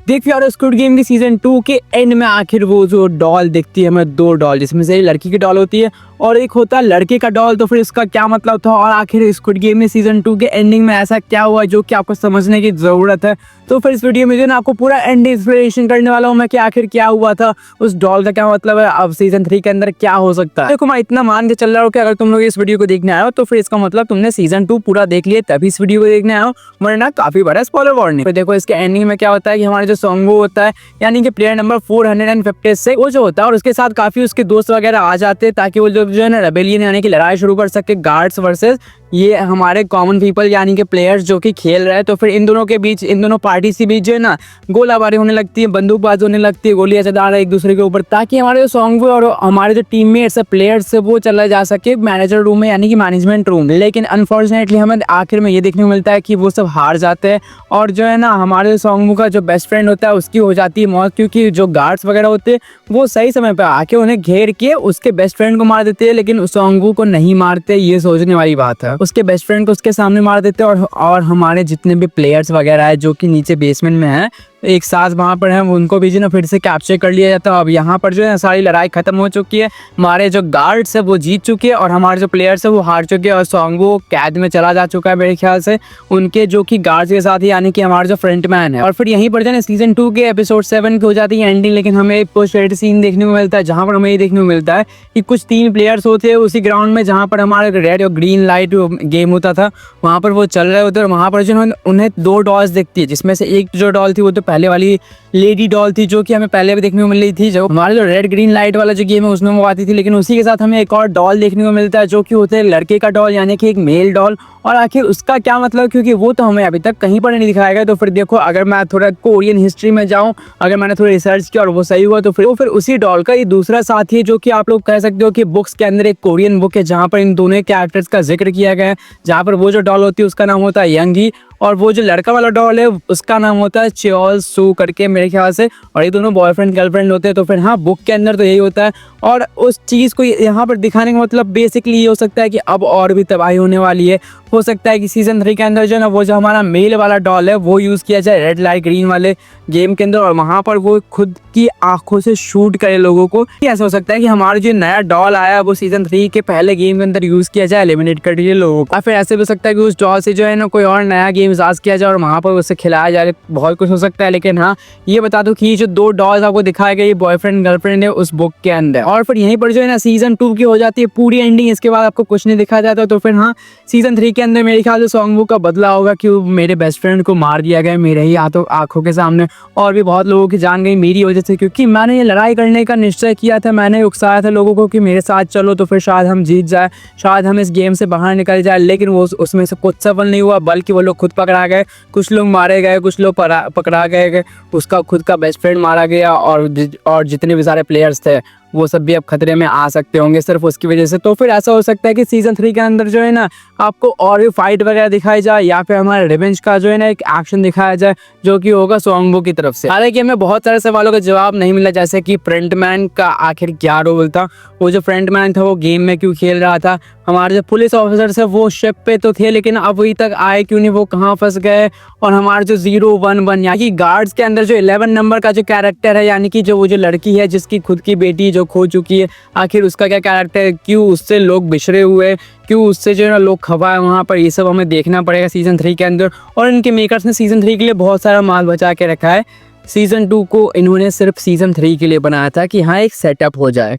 देखिए यार, squid game की सीजन 2 के एंड में आखिर वो जो डॉल दिखती है हमें, 2 डॉल, जिसमें से लड़की की डॉल होती है और एक होता है लड़के का डॉल। तो फिर इसका क्या मतलब था और आखिर स्क्विड गेम में सीजन 2 के एंडिंग में ऐसा क्या हुआ जो कि आपको समझने की जरूरत है। तो फिर इस वीडियो में जो ना आपको पूरा एंड एक्सप्लेनेशन करने वाला हूँ मैं कि आखिर क्या हुआ था, उस डॉल का क्या मतलब है, अब सीजन 3 के अंदर क्या हो सकता है। देखो मैं इतना मान के चल रहा हूँ कि अगर तुम लोग इस वीडियो को देखने आए हो तो फिर इसका मतलब तुमने सीजन 2 पूरा देख लिया तभी इस वीडियो को देखने आए हो, वरना काफी बड़ा स्पॉइलर वार्निंग। फिर देखो इसके एंडिंग में क्या होता है कि हमारे जो सोंगवू होता है यानी कि प्लेयर नंबर 456 वो जो होता है और उसके साथ काफी उसके दोस्त वगैरह आ जाते हैं ताकि वो जो है ना रेबेलियन यानी कि लड़ाई शुरू कर सके गार्ड्स वर्सेस ये हमारे कॉमन पीपल यानी कि प्लेयर्स जो कि खेल रहे हैं। तो फिर इन दोनों के बीच, इन दोनों पार्टी के बीच जो है ना गोलाबारी होने लगती है, बंदूकबाजी होने लगती है, गोलियां चला रहे एक दूसरे के ऊपर ताकि हमारे जो सोंगवू और हमारे जो टीममेट्स है प्लेयर्स से वो चला जा सके मैनेजर रूम में यानी कि मैनेजमेंट रूम। लेकिन अनफॉर्चुनेटली हमें आखिर में ये देखने को मिलता है कि वो सब हार जाते हैं और जो है ना हमारे सोंगवू का जो बेस्ट फ्रेंड होता है उसकी हो जाती है मौत, क्योंकि जो गार्ड्स वगैरह होते हैं वो सही समय पर आके उन्हें घेर के उसके बेस्ट फ्रेंड को मार देते हैं, लेकिन सोंगवू को नहीं मारते। ये सोचने वाली बात है, उसके बेस्ट फ्रेंड को उसके सामने मार देते हैं और हमारे जितने भी प्लेयर्स वगैरह है जो कि नीचे बेसमेंट में है एक साथ वहाँ पर है उनको भी जो ना फिर से कैप्चर कर लिया जाता है। अब यहाँ पर जो है सारी लड़ाई खत्म हो चुकी है, हमारे जो गार्ड्स है वो जीत चुके हैं और हमारे जो प्लेयर्स है वो हार चुके हैं और सोंगवू कैद में चला जा चुका है मेरे ख्याल से उनके जो कि गार्ड्स के साथ ही यानी कि हमारा जो फ्रंटमैन है। और फिर यहीं पर जो है सीजन 2 के एपिसोड 7 की हो जाती है एंडिंग, लेकिन हमें एक पोस्ट क्रेडिट सीन देखने को मिलता है जहाँ पर हमें ये देखने को मिलता है कि कुछ 3 प्लेयर्स होते हैं उसी ग्राउंड में जहाँ पर हमारे रेड और ग्रीन लाइट गेम होता था, वहाँ पर वो चल रहे होते और वहाँ पर जो उन्हें 2 डॉल्स दिखती है, जिसमें से एक जो डॉल थी वो तो पहले वाली लेडी डॉल थी जो कि हमें पहले भी देखने को मिल रही थी। जो हमारे जो रेड ग्रीन लाइट वाला जो गेम है उसमें वो आती थी, लेकिन उसी के साथ हमें एक और डॉल देखने को मिलता है जो कि होता है लड़के का डॉल यानी कि एक मेल डॉल। और आखिर उसका क्या मतलब, क्योंकि वो तो हमें अभी तक कहीं पर नहीं दिखाया गया। तो फिर देखो अगर मैं थोड़ा कोरियन हिस्ट्री में जाऊं, अगर मैंने थोड़ा रिसर्च किया और वो सही हुआ तो फिर उसी डॉल का ये दूसरा साथी है जो कि आप लोग कह सकते हो कि बुक्स के अंदर एक कोरियन बुक है जहाँ पर इन दोनों कैरेक्टर्स का जिक्र किया गया है, जहाँ पर वो जो डॉल होती है उसका नाम होता है यंगी और वो जो लड़का वाला डॉल है उसका नाम होता है चेओल सू करके मेरे ख्याल से, और ये दोनों बॉयफ्रेंड गर्लफ्रेंड होते हैं। तो फिर हाँ, बुक के अंदर तो यही होता है और उस चीज़ को यहाँ पर दिखाने का मतलब बेसिकली ये हो सकता है कि अब और भी तबाही होने वाली है। हो सकता है कि सीजन 3 के अंदर जो ना वो जो हमारा मेल वाला डॉल है वो यूज़ किया जाए रेड लाइट ग्रीन वाले गेम के अंदर और वहाँ पर वो खुद की आंखों से शूट करे लोगों को। ऐसा हो सकता है कि हमारा जो नया डॉल आया वो सीजन 3 के पहले गेम के अंदर यूज़ किया जाए, एलिमिनेट कर दिए लोगों को। फिर ऐसे भी हो सकता है कि उस डॉल से जो है ना कोई और नया गेम आज किया जाए और वहाँ पर उसे खिलाया जाए, बहुत कुछ हो सकता है। लेकिन हाँ, ये बता दो कि जो 2 डॉल्स आपको दिखाए गए ये बॉयफ्रेंड गर्लफ्रेंड है उस बुक के अंदर। और फिर यहीं पर जो है ना सीजन 2 की हो जाती है पूरी एंडिंग, इसके बाद आपको कुछ नहीं दिखाया जाता। तो फिर हाँ, सीजन 3 के अंदर मेरे ख्याल से सोंगवू का बदला होगा कि मेरे बेस्ट फ्रेंड को मार दिया गया मेरे ही आंखों के सामने और भी बहुत लोगों की जान गई मेरी वजह से, क्योंकि मैंने ये लड़ाई करने का निश्चय किया था, मैंने उकसाया था लोगों को कि मेरे साथ चलो तो फिर शायद हम जीत जाए, शायद हम इस गेम से बाहर निकल जाए। लेकिन वो उसमें से कुछ सफल नहीं हुआ, बल्कि वो लोग खुद पकड़ा गए, कुछ लोग मारे गए, कुछ लोग पकड़ा गए, उसका खुद का बेस्ट फ्रेंड मारा गया और जितने भी सारे प्लेयर्स थे वो सब भी अब खतरे में आ सकते होंगे सिर्फ उसकी वजह से। तो फिर ऐसा हो सकता है कि सीजन 3 के अंदर जो है ना आपको और भी फाइट वगैरह दिखाई जाए या फिर हमारे रिवेंज का जो है ना एक एक्शन दिखाया जाए जो कि होगा सोंगवू की तरफ से। हालांकि हमें बहुत सारे सवालों का जवाब नहीं मिला, जैसे कि फ्रंटमैन का आखिर क्या रोल था, वो जो फ्रंटमैन था वो गेम में क्यों खेल रहा था, हमारे जो पुलिस ऑफिसर है वो शिप पे तो थे लेकिन अभी तक आए क्यों नहीं, वो कहाँ फंस गए, और हमारे जो 011 यानी कि गार्ड्स के अंदर जो 11 नंबर का जो कैरेक्टर है यानी कि जो वो जो लड़की है जिसकी खुद की बेटी जो खो चुकी है, आखिर उसका क्या कैरेक्टर है, क्यों उससे लोग बिछड़े हुए, क्यों उससे जो है ना लोग खफा है वहाँ पर, ये सब हमें देखना पड़ेगा सीजन 3 के अंदर। और इनके मेकर्स ने सीजन 3 के लिए बहुत सारा माल बचा के रखा है, सीजन 2 को इन्होंने सिर्फ सीजन 3 के लिए बनाया था कि हाँ एक सेटअप हो जाए।